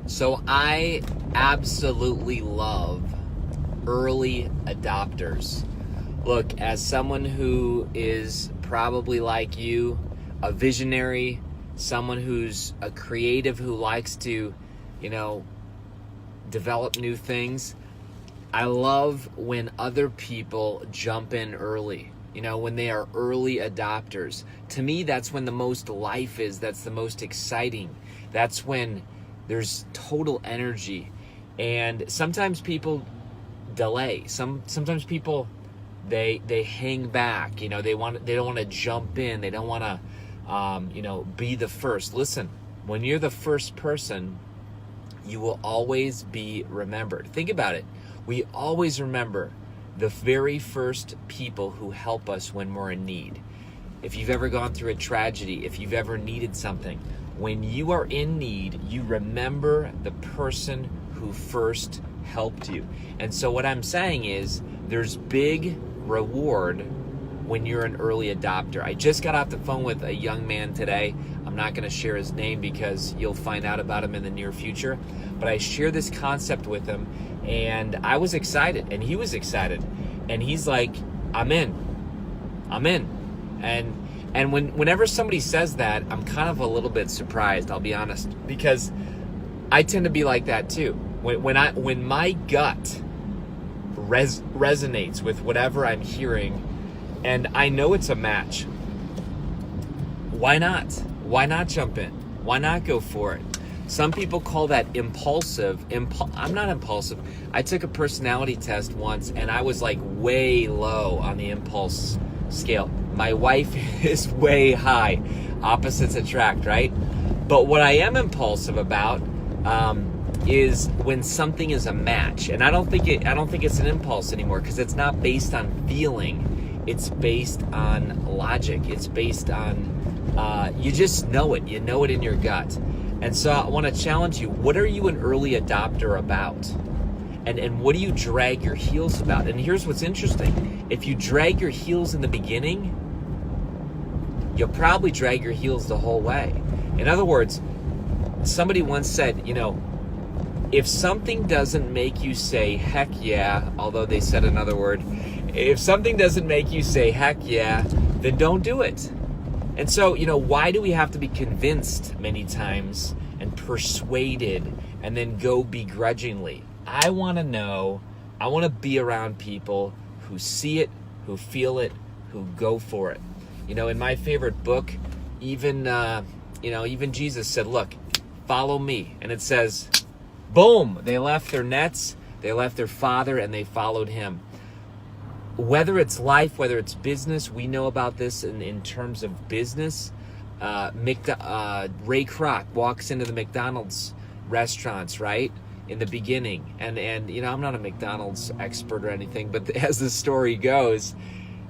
So I absolutely love early adopters. Look, as someone who is probably like you, a visionary, someone who's a creative who likes to, develop new things, I love when other people jump in early. When they are early adopters. To me, that's when the most life is. That's the most exciting. That's when there's total energy. And sometimes people delay. Sometimes people they hang back. They don't want to jump in. They don't want to be the first. Listen, when you're the first person, you will always be remembered. Think about it. We always remember the very first people who help us when we're in need. If you've ever gone through a tragedy, if you've ever needed something, when you are in need, you remember the person who first helped you. And so what I'm saying is there's big reward when you're an early adopter. I just got off the phone with a young man today. I'm not going to share his name because you'll find out about him in the near future. But I share this concept with him, and I was excited, and he was excited. And he's like, I'm in. And whenever somebody says that, I'm kind of a little bit surprised, I'll be honest, because I tend to be like that too. When my gut resonates with whatever I'm hearing, and I know it's a match, why not? Why not jump in? Why not go for it? Some people call that impulsive. I'm not impulsive. I took a personality test once, and I was like way low on the impulse scale. My wife is way high. Opposites attract, right? But what I am impulsive about is when something is a match, and I don't think it's an impulse anymore because it's not based on feeling. It's based on logic. It's based on you just know it. You know it in your gut. And so I want to challenge you. What are you an early adopter about? And what do you drag your heels about? And here's what's interesting. If you drag your heels in the beginning, you'll probably drag your heels the whole way. In other words, somebody once said, if something doesn't make you say heck yeah, although they said another word, if something doesn't make you say heck yeah, then don't do it. And so, why do we have to be convinced many times and persuaded and then go begrudgingly? I want to be around people who see it, who feel it, who go for it. In my favorite book, even Jesus said, look, follow me. And it says, boom, they left their nets, they left their father, and they followed him. Whether it's life, whether it's business, we know about this in terms of business. Ray Kroc walks into the McDonald's restaurants, right, in the beginning. And I'm not a McDonald's expert or anything, but as the story goes,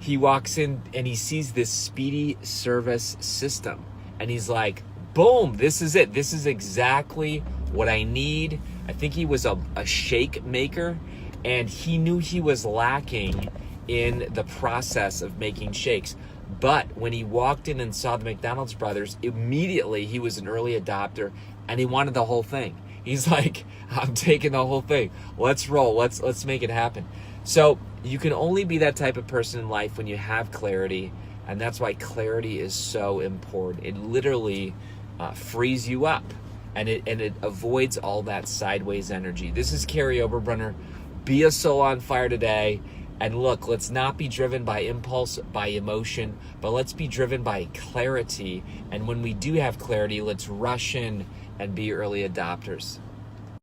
he walks in and he sees this speedy service system. And he's like, boom, this is it. This is exactly what I need. I think he was a shake maker, and he knew he was lacking in the process of making shakes. But when he walked in and saw the McDonald's brothers, immediately he was an early adopter, and he wanted the whole thing. He's like, I'm taking the whole thing. Let's roll. Let's make it happen. So you can only be that type of person in life when you have clarity, and that's why clarity is so important. It literally frees you up, and it avoids all that sideways energy. This is Kary Oberbrunner. Be a soul on fire today. And look, let's not be driven by impulse, by emotion, but let's be driven by clarity. And when we do have clarity, let's rush in and be early adopters.